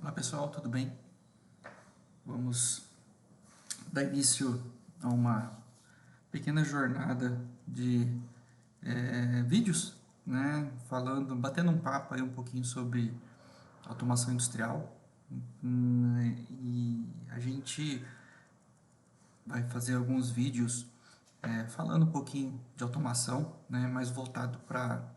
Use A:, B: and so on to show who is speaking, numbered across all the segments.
A: Olá pessoal, tudo bem? Vamos dar início a uma pequena jornada de vídeos, né? Batendo um papo aí um pouquinho sobre automação industrial. E a gente vai fazer alguns vídeos falando um pouquinho de automação, né? Mais voltado para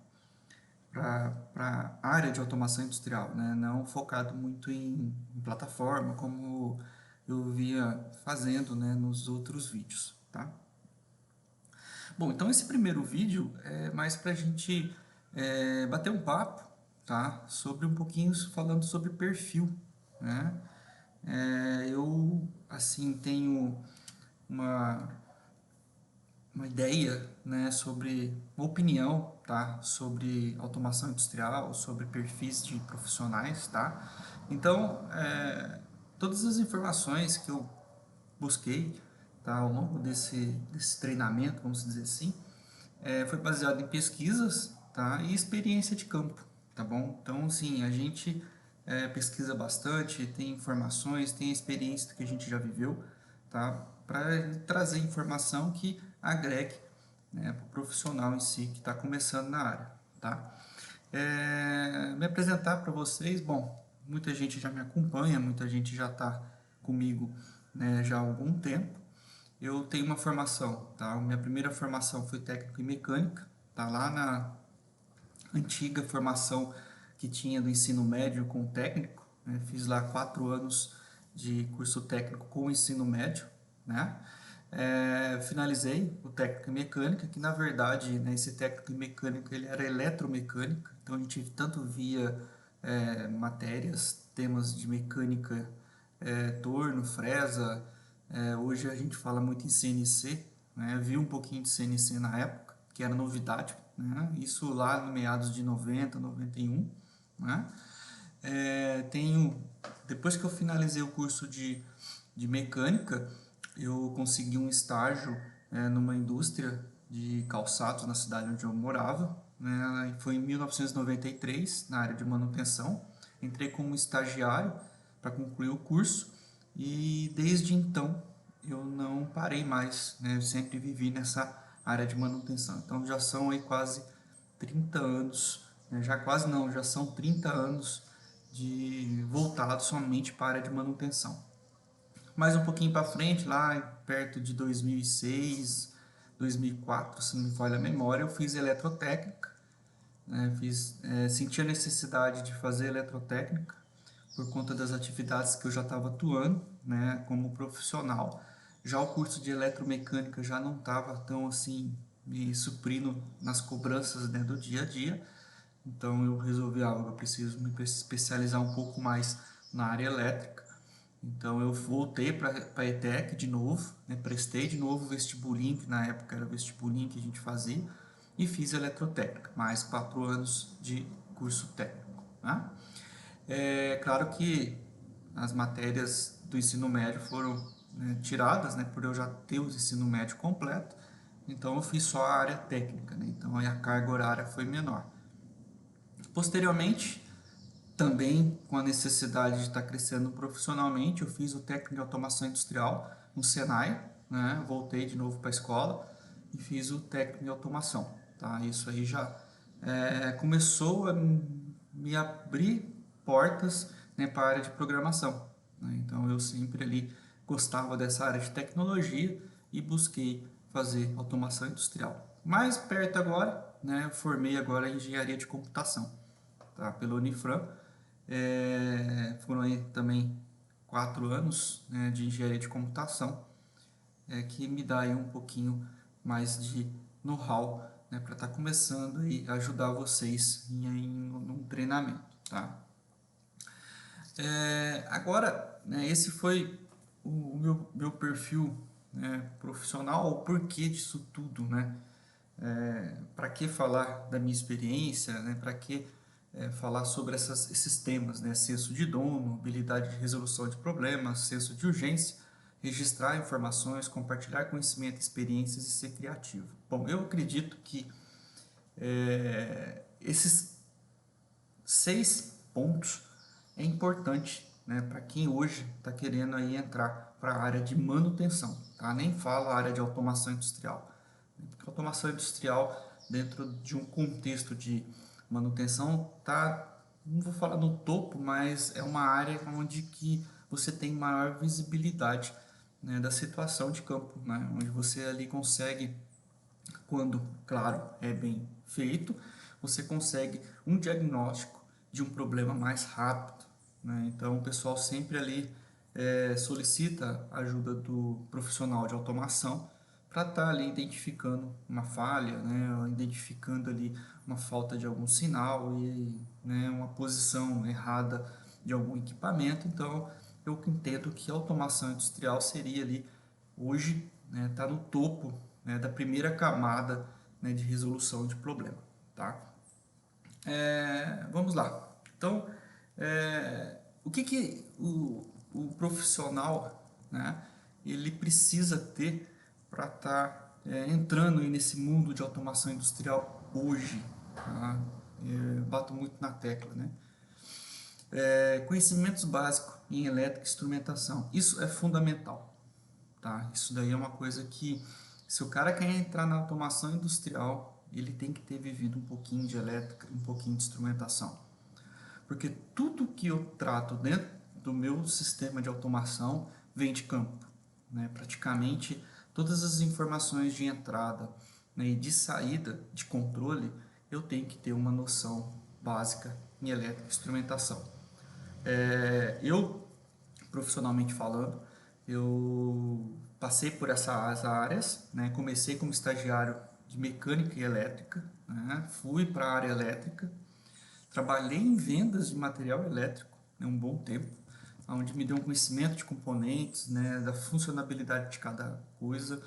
A: a área de automação industrial, né? Não focado muito em plataforma, como eu via fazendo, né, nos outros vídeos, tá? Bom, então esse primeiro vídeo é mais para a gente bater um papo, tá? Sobre um pouquinho falando sobre perfil, né? Eu, assim, tenho uma uma ideia, né, sobre uma opinião, tá, sobre automação industrial, sobre perfis de profissionais, tá. Então, todas as informações que eu busquei, tá, ao longo desse treinamento, vamos dizer assim, foi baseado em pesquisas, tá, e experiência de campo, tá bom? Então, sim, a gente pesquisa bastante, tem informações, tem experiência que a gente já viveu, tá, para trazer informação que agregue, né, para o profissional em si que está começando na área, tá? Me apresentar para vocês, bom, muita gente já me acompanha, muita gente já está comigo, né, já há algum tempo. Eu tenho uma formação, tá? Minha primeira formação foi técnico em mecânica, tá? Lá na antiga formação que tinha do ensino médio com técnico, né? Fiz lá 4 anos de curso técnico com ensino médio, né? Finalizei o técnico em mecânica, que na verdade, né, esse técnico em mecânica ele era eletromecânica, então a gente tanto via matérias, temas de mecânica, torno, fresa, hoje a gente fala muito em CNC, né? Vi um pouquinho de CNC na época, que era novidade, né? Isso lá no meados de 90, 91, né? Depois que eu finalizei o curso de mecânica, eu consegui um estágio numa indústria de calçados na cidade onde eu morava, né? Foi em 1993, na área de manutenção. Entrei como estagiário para concluir o curso e desde então eu não parei mais, né? Eu sempre vivi nessa área de manutenção. Então já são aí quase 30 anos, né? Já quase não, já são 30 anos de voltado somente para a área de manutenção. Mais um pouquinho para frente, lá perto de 2006, 2004, se não me falha a memória, eu fiz eletrotécnica, né? Senti a necessidade de fazer eletrotécnica por conta das atividades que eu já estava atuando, né, como profissional. Já o curso de eletromecânica já não estava tão assim me suprindo nas cobranças, né, do dia a dia. Então eu resolvi, eu preciso me especializar um pouco mais na área elétrica. Então eu voltei para a ETEC de novo, né, prestei de novo o vestibulinho, que na época era o vestibulinho que a gente fazia, e fiz eletrotécnica, mais 4 anos de curso técnico, né? É claro que as matérias do ensino médio foram, né, tiradas, né, por eu já ter o ensino médio completo, então eu fiz só a área técnica, né, então aí a carga horária foi menor. Posteriormente, também com a necessidade de estar crescendo profissionalmente, eu fiz o técnico de automação industrial no Senai, né, voltei de novo para a escola e fiz o técnico de automação, tá? Isso aí já começou a me abrir portas, né, para a área de programação, né? Então eu sempre ali gostava dessa área de tecnologia e busquei fazer automação industrial. Mais perto agora, né, eu formei agora em engenharia de computação, tá, pelo Unifran. Foram aí também 4 anos, né, de engenharia de computação, que me dá aí um pouquinho mais de know-how, né, para estar começando e ajudar vocês num treinamento, tá? Agora, né, esse foi o meu perfil, né, profissional, o porquê disso tudo, né? Para que falar da minha experiência, né? Para que falar sobre esses temas, né? Senso de dono, habilidade de resolução de problemas, senso de urgência, registrar informações, compartilhar conhecimento, experiências e ser criativo. Bom, eu acredito que esses 6 pontos é importante, né, para quem hoje está querendo aí entrar para a área de manutenção, tá? Nem falo a área de automação industrial, porque automação industrial dentro de um contexto de manutenção tá, não vou falar no topo, mas é uma área onde que você tem maior visibilidade, né, da situação de campo, né, onde você ali consegue, quando, claro, é bem feito, você consegue um diagnóstico de um problema mais rápido, né? Então, o pessoal sempre ali solicita a ajuda do profissional de automação para estar ali identificando uma falha, né? Identificando ali uma falta de algum sinal e, né, uma posição errada de algum equipamento. Então, eu entendo que a automação industrial seria ali hoje, né, tá no topo, né, da primeira camada, né, de resolução de problema, tá? Vamos lá. Então, o que que o profissional, né, ele precisa ter para estar entrando aí nesse mundo de automação industrial hoje, tá? Bato muito na tecla, né? Conhecimentos básicos em elétrica e instrumentação. Isso é fundamental, tá? Isso daí é uma coisa que, se o cara quer entrar na automação industrial, ele tem que ter vivido um pouquinho de elétrica, um pouquinho de instrumentação. Porque tudo que eu trato dentro do meu sistema de automação vem de campo, né? Praticamente todas as informações de entrada, né, e de saída de controle, eu tenho que ter uma noção básica em elétrica e instrumentação. Eu, profissionalmente falando, eu passei por essas áreas, né? Comecei como estagiário de mecânica e elétrica, né? Fui para a área elétrica, trabalhei em vendas de material elétrico, né, um bom tempo, onde me deu um conhecimento de componentes, né, da funcionalidade de cada coisa.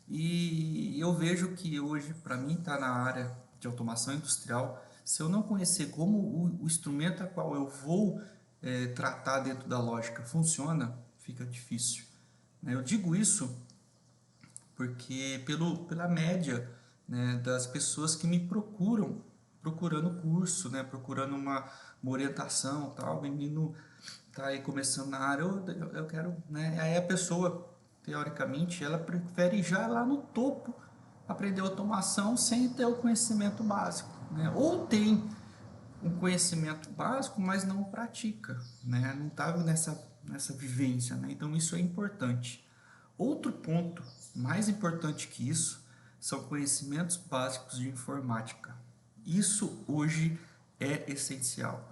A: E eu vejo que hoje, para mim, estar na área de automação industrial, se eu não conhecer como o instrumento a qual eu vou tratar dentro da lógica funciona, fica difícil, né? Eu digo isso porque pela média, né, das pessoas que me procuram, procurando curso, né, procurando uma orientação, tal, o menino tá aí começando na área, eu quero, né, aí a pessoa, teoricamente, ela prefere ir já lá no topo aprender automação sem ter o conhecimento básico, né, ou tem um conhecimento básico, mas não pratica, né, não está nessa vivência, né, então isso é importante. Outro ponto mais importante que isso são conhecimentos básicos de informática. Isso hoje é essencial,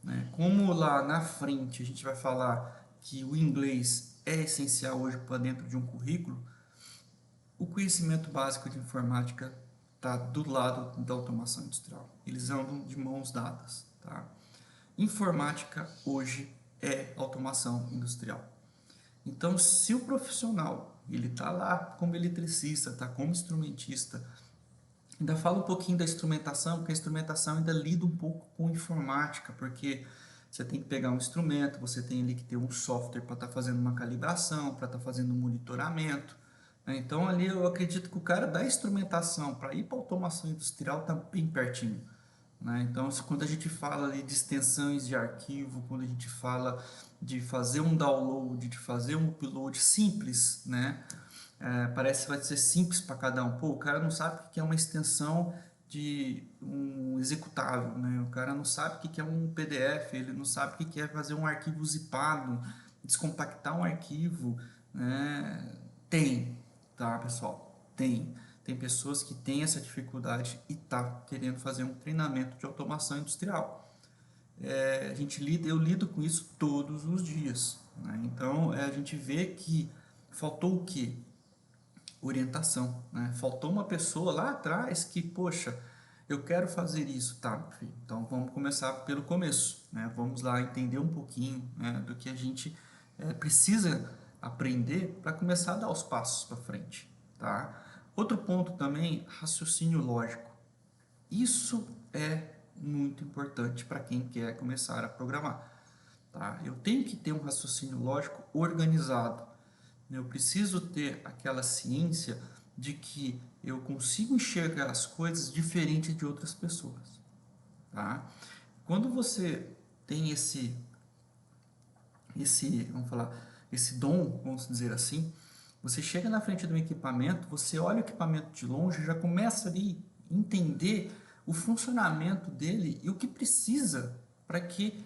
A: né? Como lá na frente a gente vai falar que o inglês é essencial hoje para dentro de um currículo, o conhecimento básico de informática está do lado da automação industrial. Eles andam de mãos dadas, tá? Informática hoje é automação industrial. Então, se o profissional ele está lá como eletricista, está como instrumentista, ainda fala um pouquinho da instrumentação, porque a instrumentação ainda lida um pouco com informática, porque você tem que pegar um instrumento, você tem ali que ter um software para estar fazendo uma calibração, para estar fazendo um monitoramento, né? Então, ali eu acredito que o cara da instrumentação para ir para a automação industrial está bem pertinho, né? Então, quando a gente fala ali de extensões de arquivo, quando a gente fala de fazer um download, de fazer um upload simples, né? Parece que vai ser simples para cada um. Pô, o cara não sabe o que é uma extensão de um executável, né? O cara não sabe o que é um PDF, ele não sabe o que é fazer um arquivo zipado, descompactar um arquivo, né? Tem, tá, pessoal? Tem pessoas que têm essa dificuldade e tá querendo fazer um treinamento de automação industrial. Eu lido com isso todos os dias, né? Então, a gente vê que faltou o quê? Orientação, né? Faltou uma pessoa lá atrás que, poxa, eu quero fazer isso, tá, filho? Então vamos começar pelo começo, né? Vamos lá entender um pouquinho, né, do que a gente precisa aprender para começar a dar os passos para frente, tá? Outro ponto também, raciocínio lógico. Isso é muito importante para quem quer começar a programar, tá? Eu tenho que ter um raciocínio lógico organizado. Eu preciso ter aquela ciência de que eu consigo enxergar as coisas diferente de outras pessoas, tá? Quando você tem vamos falar, esse dom, vamos dizer assim, você chega na frente do equipamento, você olha o equipamento de longe, já começa ali a entender o funcionamento dele e o que precisa para que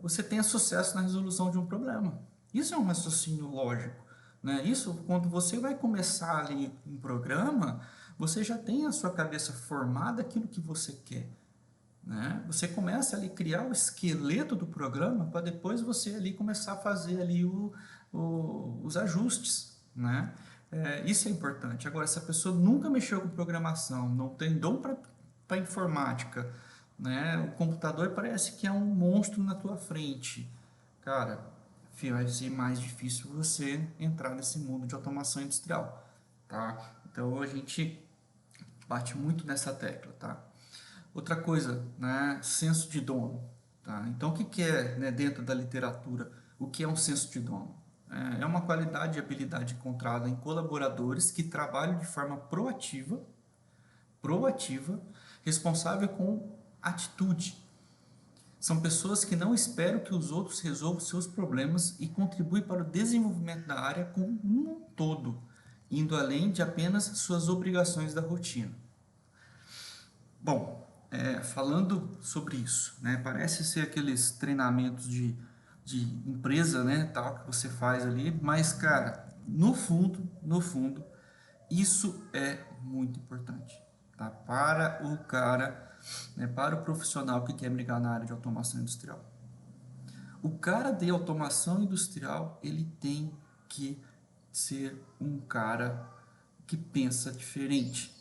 A: você tenha sucesso na resolução de um problema. Isso é um raciocínio lógico, né? Isso, quando você vai começar ali um programa, você já tem a sua cabeça formada aquilo que você quer, né? Você começa ali a criar o esqueleto do programa para depois você ali começar a fazer ali os ajustes, né? Isso é importante. Agora, se a pessoa nunca mexeu com programação, não tem dom para informática, né? O computador parece que é um monstro na tua frente. Cara, vai ser mais difícil você entrar nesse mundo de automação industrial, tá? Então a gente bate muito nessa tecla, tá? Outra coisa, né, senso de dono. Tá? Então, o que, que é, né, dentro da literatura, o que é um senso de dono? É uma qualidade e habilidade encontrada em colaboradores que trabalham de forma proativa, responsável com atitude. São pessoas que não esperam que os outros resolvam seus problemas e contribuem para o desenvolvimento da área como um todo, indo além de apenas suas obrigações da rotina. Bom, falando sobre isso, né, parece ser aqueles treinamentos de empresa, né, tal, que você faz ali, mas, cara, no fundo, isso é muito importante, tá? Para o cara, né, para o profissional que quer brigar na área de automação industrial. O cara de automação industrial, ele tem que ser um cara que pensa diferente.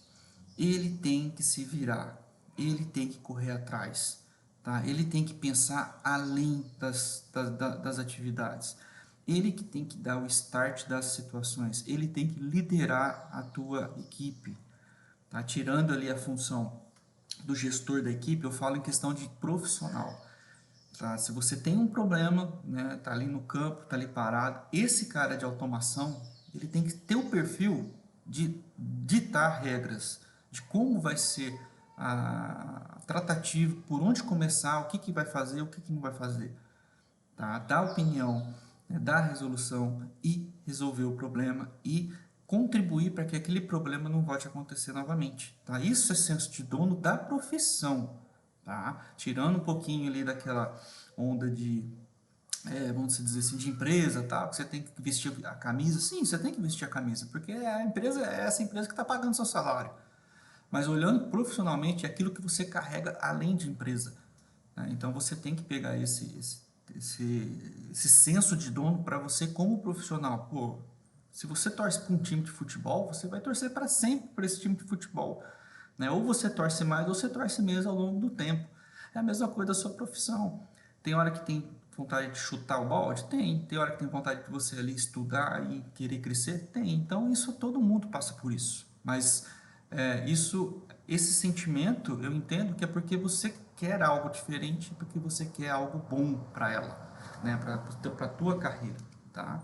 A: Ele tem que se virar, ele tem que correr atrás, tá? Ele tem que pensar além das atividades. Ele que tem que dar o start das situações, ele tem que liderar a tua equipe, tá? Tirando ali a função do gestor da equipe, eu falo em questão de profissional. Tá? Se você tem um problema, né, tá ali no campo, tá ali parado, esse cara de automação, ele tem que ter o perfil de ditar regras, de como vai ser a tratativa, por onde começar, o que, que vai fazer, o que, que não vai fazer. Tá? Dar opinião, né, dar resolução e resolver o problema e contribuir para que aquele problema não volte a acontecer novamente. Tá? Isso é senso de dono da profissão. Tá? Tirando um pouquinho ali daquela onda de, vamos dizer assim, de empresa, tá? Você tem que vestir a camisa. Sim, você tem que vestir a camisa, porque a empresa é essa empresa que está pagando seu salário. Mas olhando profissionalmente, é aquilo que você carrega além de empresa, né? Então você tem que pegar esse senso de dono para você como profissional. Pô, se você torce para um time de futebol, você vai torcer para sempre para esse time de futebol, né? Ou você torce mais ou você torce menos ao longo do tempo. É a mesma coisa da sua profissão. Tem hora que tem vontade de chutar o balde? Tem. Tem hora que tem vontade de você ali estudar e querer crescer? Tem. Então isso todo mundo passa por isso. Mas esse sentimento eu entendo que é porque você quer algo diferente, porque você quer algo bom para ela, né? Para a tua carreira, tá?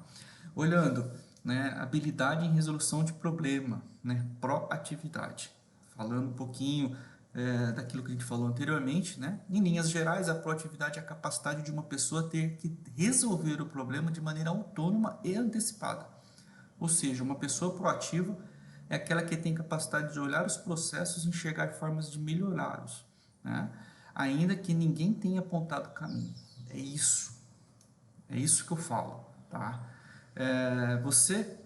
A: Olhando, né, habilidade em resolução de problema, né, proatividade. Falando um pouquinho daquilo que a gente falou anteriormente, né, em linhas gerais, a proatividade é a capacidade de uma pessoa ter que resolver o problema de maneira autônoma e antecipada. Ou seja, uma pessoa proativa é aquela que tem capacidade de olhar os processos e enxergar formas de melhorá-los, né, ainda que ninguém tenha apontado o caminho. É isso que eu falo, tá? Você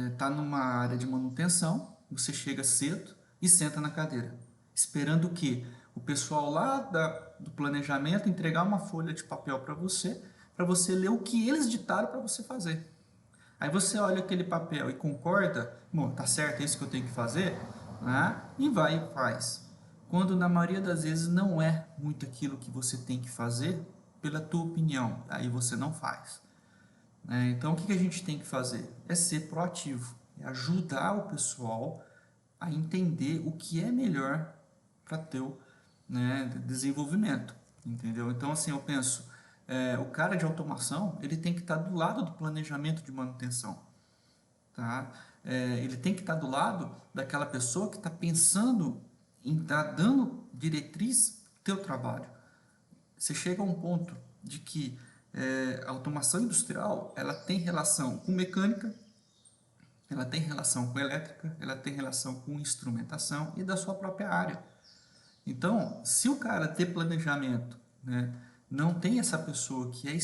A: está numa área de manutenção, você chega cedo e senta na cadeira, esperando o quê? O pessoal lá do planejamento entregar uma folha de papel para você ler o que eles ditaram para você fazer. Aí você olha aquele papel e concorda, bom, tá certo, é isso que eu tenho que fazer, né? E vai e faz. Quando na maioria das vezes não é muito aquilo que você tem que fazer pela tua opinião, aí você não faz. Então, o que a gente tem que fazer? É ser proativo, é ajudar o pessoal a entender o que é melhor para teu, né, desenvolvimento, entendeu? Então, assim, eu penso, o cara de automação, ele tem que estar do lado do planejamento de manutenção, tá? Ele tem que estar do lado daquela pessoa que está pensando em estar dando diretriz para o teu trabalho. Você chega a um ponto, de que a automação industrial ela tem relação com mecânica, ela tem relação com elétrica, ela tem relação com instrumentação e da sua própria área. Então, se o cara ter planejamento, né, não tem essa pessoa que é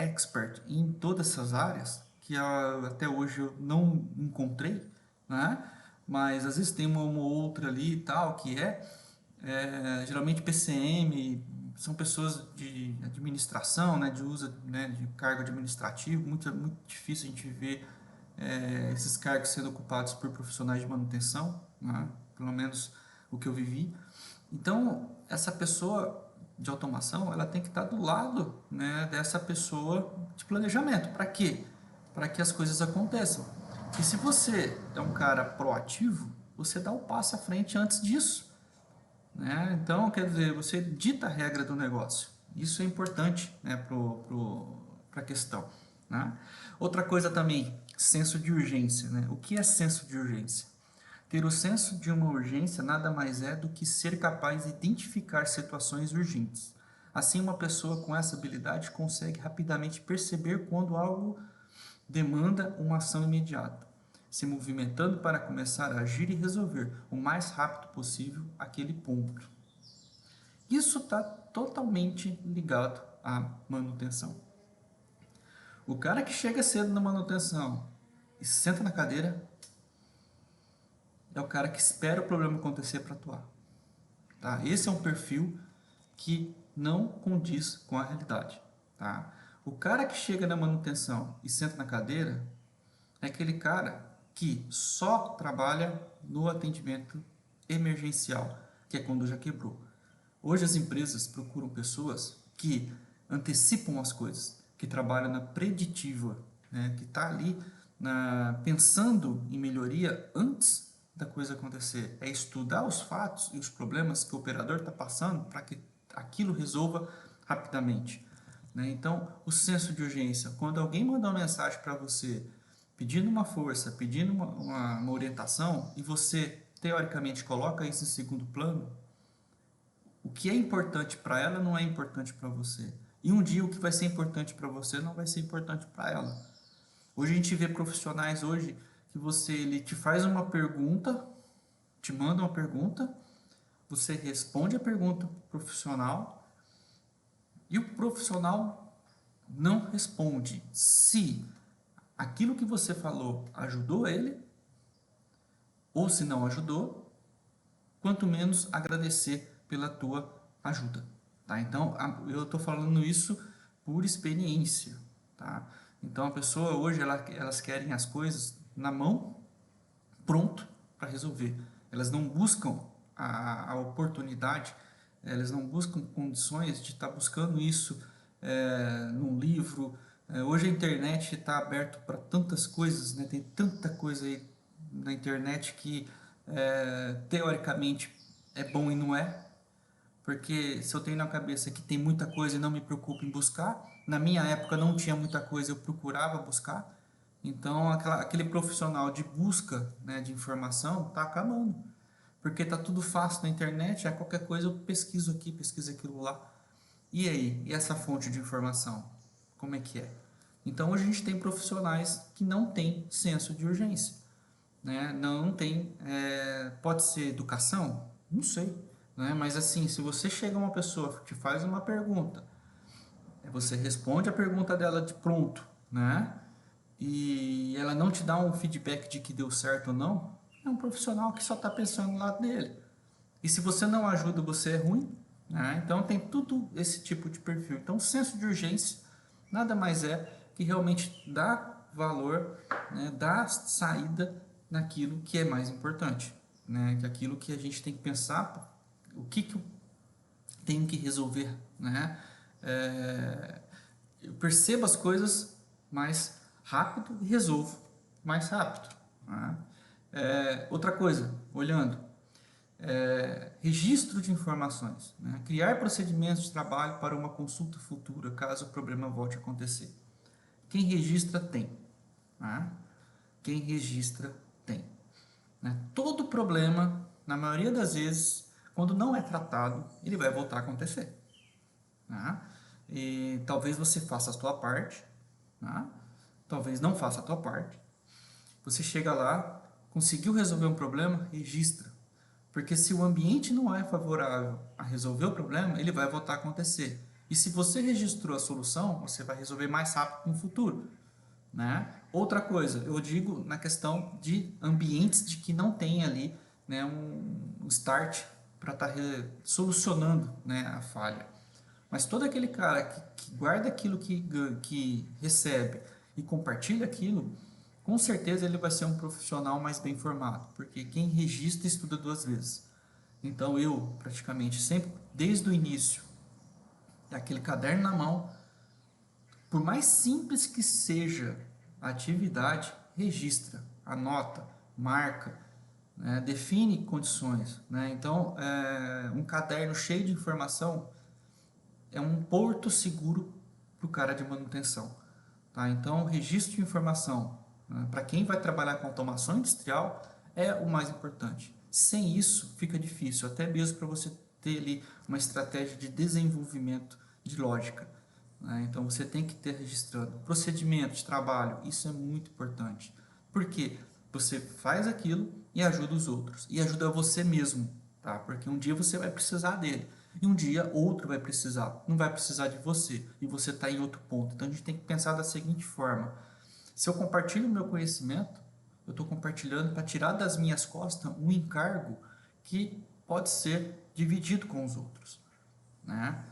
A: expert em todas essas áreas, que até hoje eu não encontrei, né, mas às vezes tem uma ou outra ali e tal, que geralmente PCM, são pessoas de administração, né, de uso, né, de cargo administrativo, muito difícil a gente ver esses cargos sendo ocupados por profissionais de manutenção, né, pelo menos o que eu vivi. Então, essa pessoa de automação, ela tem que estar do lado, né, dessa pessoa de planejamento. Para quê? Para que as coisas aconteçam. E se você é um cara proativo, você dá um passo à frente antes disso, né? Então, quer dizer, você dita a regra do negócio. Isso é importante, né, para a questão, né? Outra coisa também, senso de urgência, né? O que é senso de urgência? Ter o senso de uma urgência nada mais é do que ser capaz de identificar situações urgentes. Assim, uma pessoa com essa habilidade consegue rapidamente perceber quando algo demanda uma ação imediata, se movimentando para começar a agir e resolver o mais rápido possível aquele ponto. Isso está totalmente ligado à manutenção. O cara que chega cedo na manutenção e se senta na cadeira é o cara que espera o problema acontecer para atuar. Tá? Esse é um perfil que não condiz com a realidade. Tá? O cara que chega na manutenção e senta na cadeira é aquele cara que só trabalha no atendimento emergencial, que é quando já quebrou. Hoje as empresas procuram pessoas que antecipam as coisas, que trabalham na preditiva, né? Que está ali pensando em melhoria antes da coisa acontecer. É estudar os fatos e os problemas que o operador está passando para que aquilo resolva rapidamente, né? Então, o senso de urgência, quando alguém manda uma mensagem para você pedindo uma força, pedindo uma orientação, e você, teoricamente, coloca isso em segundo plano, o que é importante para ela não é importante para você. E um dia o que vai ser importante para você não vai ser importante para ela. Hoje a gente vê profissionais hoje que ele te faz uma pergunta, te manda uma pergunta, você responde a pergunta profissional e o profissional não responde se aquilo que você falou ajudou ele ou se não ajudou, quanto menos agradecer pela tua ajuda, tá? Então, eu estou falando isso por experiência, tá? Então, a pessoa hoje, elas querem as coisas na mão, pronto para resolver. Elas não buscam a oportunidade, elas não buscam condições de estar buscando isso num livro. Hoje a internet está aberta para tantas coisas, né? Tem tanta coisa aí na internet que teoricamente é bom e não é, porque se eu tenho na cabeça que tem muita coisa e não me preocupo em buscar, na minha época não tinha muita coisa, eu procurava buscar, então aquele profissional de busca, né, de informação está acabando, porque está tudo fácil na internet, qualquer coisa eu pesquiso aqui, pesquiso aquilo lá, e aí? E essa fonte de informação? Como é que é? Então hoje a gente tem profissionais que não têm senso de urgência, né? Não tem, pode ser educação? Não sei, né? Mas assim, se você chega uma pessoa, te faz uma pergunta, você responde a pergunta dela de pronto, né? E ela não te dá um feedback de que deu certo ou não, é um profissional que só está pensando no lado dele. E se você não ajuda, você é ruim, né? Então tem tudo esse tipo de perfil. Então, o senso de urgência nada mais é que realmente dá valor, né? Dá saída naquilo que é mais importante, né? Que aquilo que a gente tem que pensar, o que eu tenho que resolver, né? Eu percebo as coisas mais rápido e resolvo mais rápido, né? Outra coisa, olhando, registro de informações, né? Criar procedimentos de trabalho para uma consulta futura, caso o problema volte a acontecer. Quem registra tem, né? Quem registra tem, né? Todo problema, na maioria das vezes, quando não é tratado, ele vai voltar a acontecer, né? E talvez você faça a sua parte, né? Talvez não faça a tua parte. Você chega lá, conseguiu resolver um problema, registra. Porque se o ambiente não é favorável a resolver o problema, ele vai voltar a acontecer. E se você registrou a solução, você vai resolver mais rápido no futuro, né? Outra coisa, eu digo na questão de ambientes de que não tem ali, né, um start para estar solucionando, né, a falha. Mas todo aquele cara que guarda aquilo que recebe e compartilha aquilo, com certeza ele vai ser um profissional mais bem formado, porque quem registra estuda duas vezes. Então eu praticamente sempre, desde o início, aquele caderno na mão, por mais simples que seja a atividade, registra, anota, marca, né, define condições. Né? Então, um caderno cheio de informação é um porto seguro para o cara de manutenção. Tá? Então, registro de informação, né, para quem vai trabalhar com automação industrial é o mais importante. Sem isso, fica difícil, até mesmo para você ter ali uma estratégia de desenvolvimento de lógica. Né? Então, você tem que ter registrado procedimento de trabalho, isso é muito importante. Por quê? Você faz aquilo e ajuda os outros, e ajuda você mesmo, tá? Porque um dia você vai precisar dele. E um dia outro vai precisar, não vai precisar de você, e você está em outro ponto. Então a gente tem que pensar da seguinte forma: se eu compartilho o meu conhecimento, eu estou compartilhando para tirar das minhas costas um encargo que pode ser dividido com os outros, né?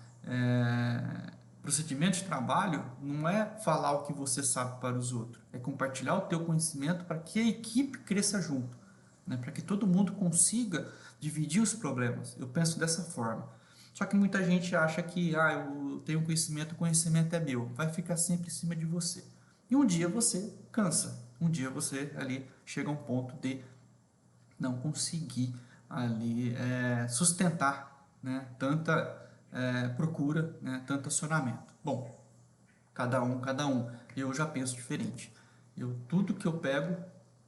A: Procedimento de trabalho não é falar o que você sabe para os outros, é compartilhar o teu conhecimento para que a equipe cresça junto, né? Para que todo mundo consiga dividir os problemas. Eu penso dessa forma. Só que muita gente acha que eu tenho conhecimento, o conhecimento é meu, vai ficar sempre em cima de você. E um dia você cansa, um dia você ali chega a um ponto de não conseguir ali sustentar, né, tanta procura, né, tanto acionamento. Bom, cada um, cada um. Eu já penso diferente. Tudo que eu pego,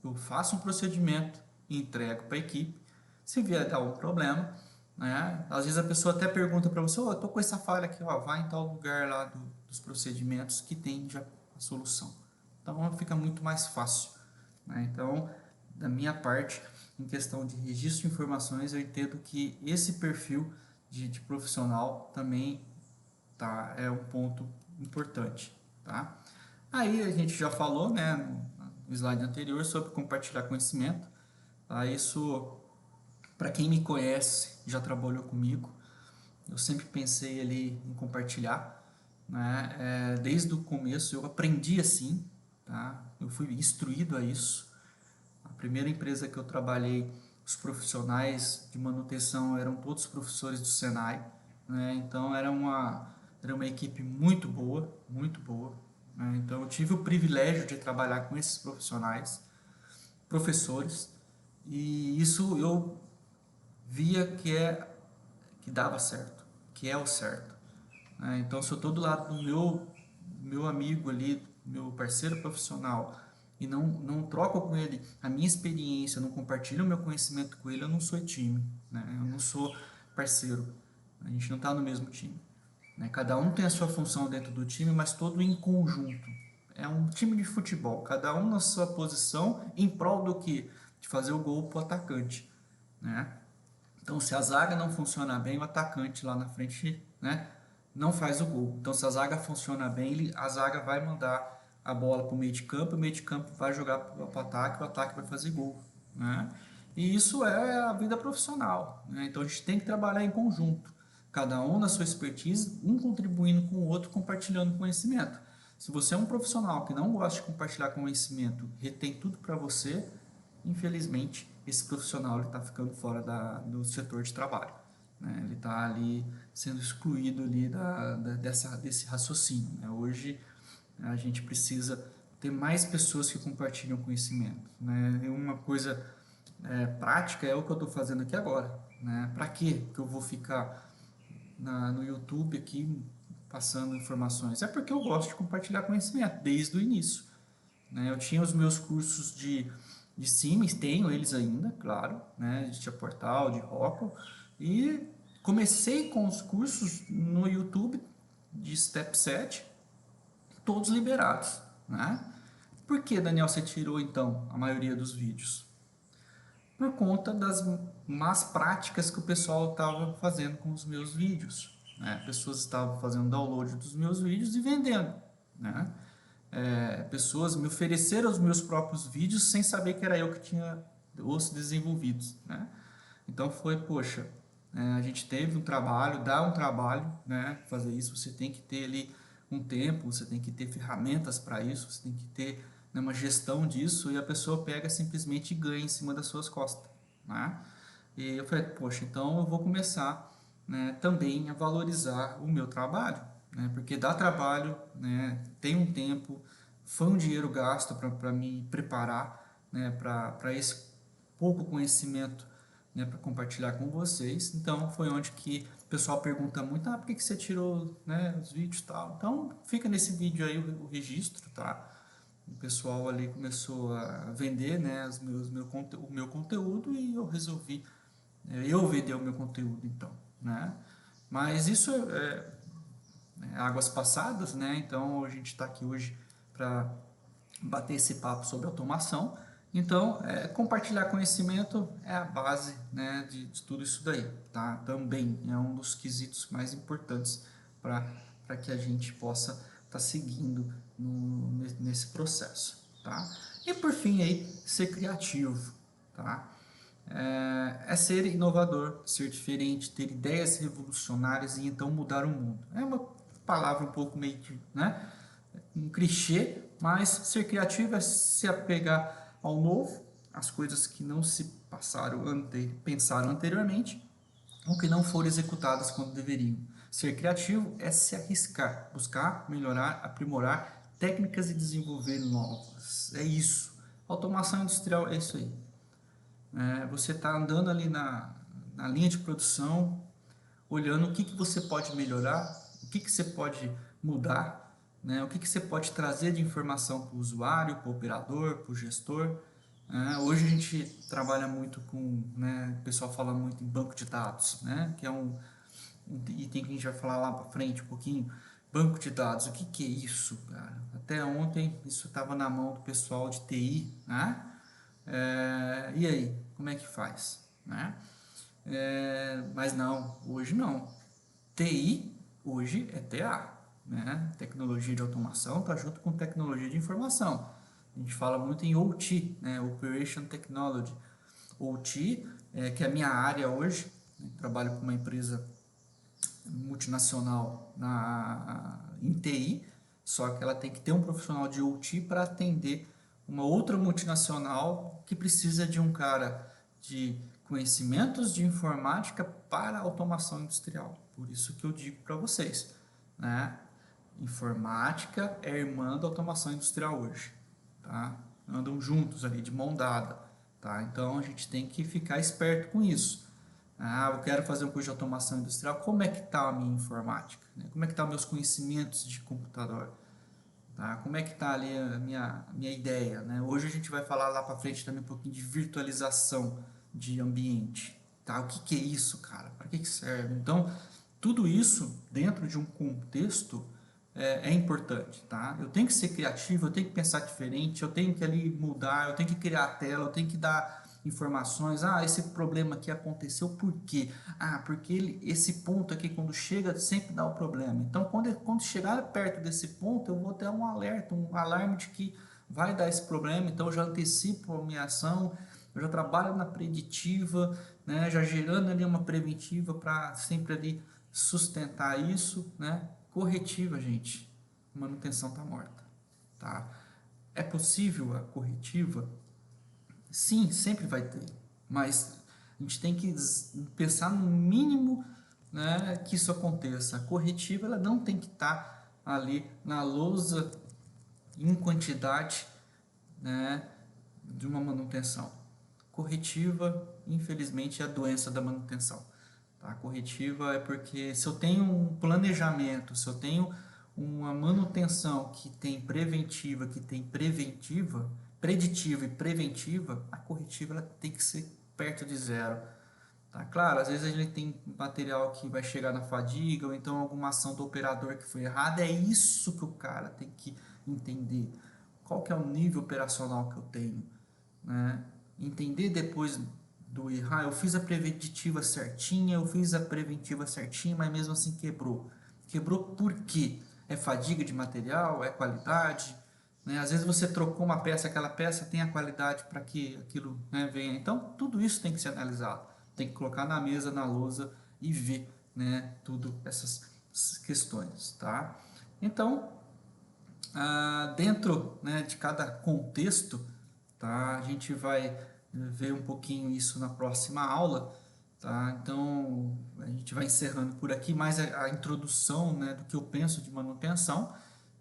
A: eu faço um procedimento e entrego para a equipe. Se vier dar algum problema, né? Às vezes a pessoa até pergunta para você: eu estou com essa falha aqui, vai em tal lugar lá dos procedimentos que tem já a solução. Então fica muito mais fácil. Né? Então, da minha parte, em questão de registro de informações, eu entendo que esse perfil de profissional também é um ponto importante. Tá? Aí a gente já falou, né, no slide anterior, sobre compartilhar conhecimento. Tá? Isso, para quem me conhece, já trabalhou comigo, eu sempre pensei ali em compartilhar. Né? Desde o começo eu aprendi assim, tá? Eu fui instruído a isso. A primeira empresa que eu trabalhei, os profissionais de manutenção eram todos professores do Senai, né? Então era uma equipe muito boa, muito boa. Né? Então eu tive o privilégio de trabalhar com esses professores, e isso eu via que dava certo, que é o certo. Né? Então se eu estou do lado do meu amigo ali, meu parceiro profissional, e não troco com ele a minha experiência, não compartilho o meu conhecimento com ele, eu não sou time, né? Eu não sou parceiro, a gente não está no mesmo time. Né? Cada um tem a sua função dentro do time, mas todo em conjunto. É um time de futebol, cada um na sua posição, em prol do que? De fazer o gol para o atacante. Né? Então, se a zaga não funciona bem, o atacante lá na frente, né, não faz o gol. Então, se a zaga funciona bem, a zaga vai mandar a bola para o meio de campo, o meio de campo vai jogar para o ataque vai fazer gol. Né? E isso é a vida profissional. Né? Então, a gente tem que trabalhar em conjunto. Cada um na sua expertise, um contribuindo com o outro, compartilhando conhecimento. Se você é um profissional que não gosta de compartilhar conhecimento, retém tudo para você, infelizmente, esse profissional está ficando fora do setor de trabalho. Né? Ele está ali sendo excluído ali desse raciocínio. Né? Hoje, a gente precisa ter mais pessoas que compartilham conhecimento. Né? E uma coisa prática é o que eu estou fazendo aqui agora. Né? Para que eu vou ficar no YouTube aqui passando informações? É porque eu gosto de compartilhar conhecimento desde o início. Né? Eu tinha os meus cursos de Siemens, tenho eles ainda, claro, né? De Tia Portal, de Rockwell, e comecei com os cursos no YouTube de Step 7, todos liberados, né? Por que, Daniel, você tirou então a maioria dos vídeos? Por conta das más práticas que o pessoal estava fazendo com os meus vídeos, né? Pessoas estavam fazendo download dos meus vídeos e vendendo, né? Pessoas me ofereceram os meus próprios vídeos sem saber que era eu que tinha os desenvolvidos, né? Então foi, poxa, a gente teve um trabalho, dá um trabalho, né? Fazer isso, você tem que ter ali um tempo, você tem que ter ferramentas para isso, você tem que ter, né, uma gestão disso, e a pessoa pega simplesmente e ganha em cima das suas costas, né? E eu falei, poxa, então eu vou começar, né, também a valorizar o meu trabalho, né? Porque dá trabalho, né? Tem um tempo, foi um dinheiro gasto para me preparar, né, para esse pouco conhecimento, né, para compartilhar com vocês. Então foi onde que o pessoal pergunta muito, por que você tirou, né, os vídeos e tal. Então fica nesse vídeo aí o registro, tá? O pessoal ali começou a vender, né, o meu conteúdo, e eu resolvi eu vender o meu conteúdo, então, né? Mas isso é águas passadas, né? Então a gente está aqui hoje para bater esse papo sobre automação. Então, compartilhar conhecimento é a base, né, de tudo isso daí, tá? Também é um dos quesitos mais importantes para que a gente possa estar seguindo nesse processo, tá? E por fim aí, ser criativo, tá? É ser inovador, ser diferente, ter ideias revolucionárias e então mudar o mundo. É uma palavra um pouco meio que, né, um clichê, mas ser criativo é se apegar ao novo, às coisas que não se pensaram anteriormente, ou que não foram executadas quando deveriam. Ser criativo é se arriscar, buscar, melhorar, aprimorar técnicas e desenvolver novas. É isso. Automação industrial é isso aí. Você está andando ali na linha de produção, olhando o que você pode melhorar, o que você pode mudar, né? O que você pode trazer de informação para o usuário, para o operador, para o gestor. Hoje a gente trabalha muito com, né, o pessoal fala muito em banco de dados, né? Que é um item que a gente vai falar lá para frente um pouquinho. Banco de dados, o que é isso, cara? Até ontem isso estava na mão do pessoal de TI, né? E aí, como é que faz, né? Mas não, hoje não. TI hoje é TA, né? Tecnologia de automação está junto com tecnologia de informação. A gente fala muito em OT, né? Operation Technology. OT, que é a minha área hoje, né? Trabalho com uma empresa multinacional em TI, só que ela tem que ter um profissional de OT para atender uma outra multinacional que precisa de um cara de conhecimentos de informática para automação industrial. Por isso que eu digo para vocês, né? Informática é irmã da automação industrial hoje, tá? Andam juntos ali, de mão dada, tá? Então a gente tem que ficar esperto com isso. Eu quero fazer um curso de automação industrial, como é que está a minha informática? Né? Como é que estão meus conhecimentos de computador? Tá? Como é que está ali a minha ideia? Né? Hoje a gente vai falar lá para frente também um pouquinho de virtualização de ambiente. Tá? O que é isso, cara? Para que serve? Então, tudo isso dentro de um contexto é importante. Tá? Eu tenho que ser criativo, eu tenho que pensar diferente, eu tenho que ali mudar, eu tenho que criar a tela, eu tenho que dar informações. Esse problema aqui aconteceu por quê? Porque esse ponto aqui, quando chega, sempre dá o problema. Então, quando chegar perto desse ponto, eu vou ter um alerta, um alarme de que vai dar esse problema. Então, eu já antecipo a minha ação, eu já trabalho na preditiva, né? Já gerando ali uma preventiva para sempre ali sustentar isso, né? Corretiva, gente. Manutenção está morta, tá? É possível a corretiva? Sim, sempre vai ter, mas a gente tem que pensar no mínimo, né, que isso aconteça. A corretiva ela não tem que estar ali na lousa em quantidade, né, de uma manutenção. Corretiva, infelizmente, é a doença da manutenção. Tá? Corretiva é porque se eu tenho um planejamento, se eu tenho uma manutenção que tem preventiva, que tem preventiva, preditiva e preventiva, a corretiva ela tem que ser perto de zero. Tá claro, às vezes a gente tem material que vai chegar na fadiga, ou então alguma ação do operador que foi errada. É isso que o cara tem que entender. Qual que é o nível operacional que eu tenho, né? Entender depois do errar, eu fiz a preditiva certinha, eu fiz a preventiva certinha, mas mesmo assim quebrou. Quebrou por quê? É fadiga de material? É qualidade? Né? Às vezes você trocou uma peça, aquela peça tem a qualidade para que aquilo, né, venha. Então, tudo isso tem que ser analisado. Tem que colocar na mesa, na lousa e ver, né, tudo essas questões, tá? Então, dentro, né, de cada contexto, tá, a gente vai ver um pouquinho isso na próxima aula, tá? Então, a gente vai encerrando por aqui mais a introdução, né, do que eu penso de manutenção.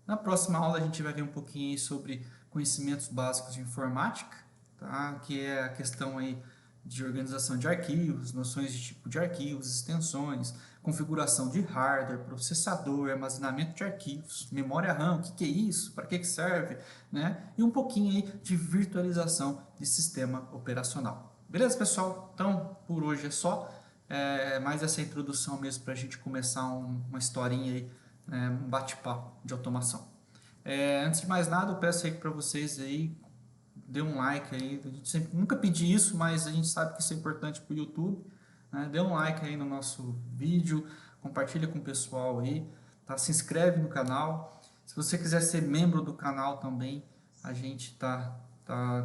A: Na próxima aula a gente vai ver um pouquinho aí sobre conhecimentos básicos de informática, tá? Que é a questão aí de organização de arquivos, noções de tipo de arquivos, extensões, configuração de hardware, processador, armazenamento de arquivos, memória RAM, o que é isso, para que serve, né? E um pouquinho aí de virtualização de sistema operacional. Beleza, pessoal? Então, por hoje é só. Mais essa introdução mesmo para a gente começar uma historinha aí, um bate-papo de automação. Antes de mais nada, eu peço aí para vocês aí, dê um like aí. A gente sempre, nunca pedi isso, mas a gente sabe que isso é importante para o YouTube. Né? Dê um like aí no nosso vídeo, compartilha com o pessoal aí, tá? Se inscreve no canal. Se você quiser ser membro do canal também, a gente tá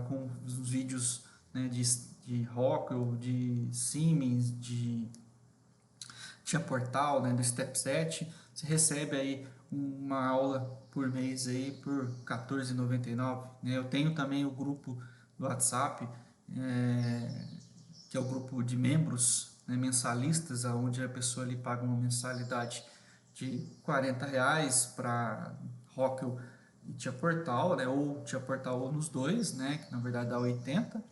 A: com os vídeos, né, de Rockwell, de Siemens, de Tia Portal, né, do Step 7, você recebe aí uma aula por mês aí por R$14,99. Né? Eu tenho também o grupo do WhatsApp, que é o grupo de membros, né, mensalistas, onde a pessoa ali paga uma mensalidade de R$40 para Rockwell e Tia Portal, né, ou Tia Portal ou nos dois, né, que na verdade dá 80,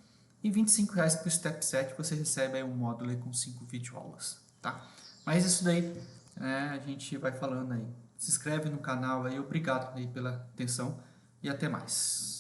A: e R$25 para o Step 7 você recebe aí um módulo aí com 5 videoaulas, tá? Mas isso daí, a gente vai falando aí. Se inscreve no canal aí, obrigado aí pela atenção e até mais.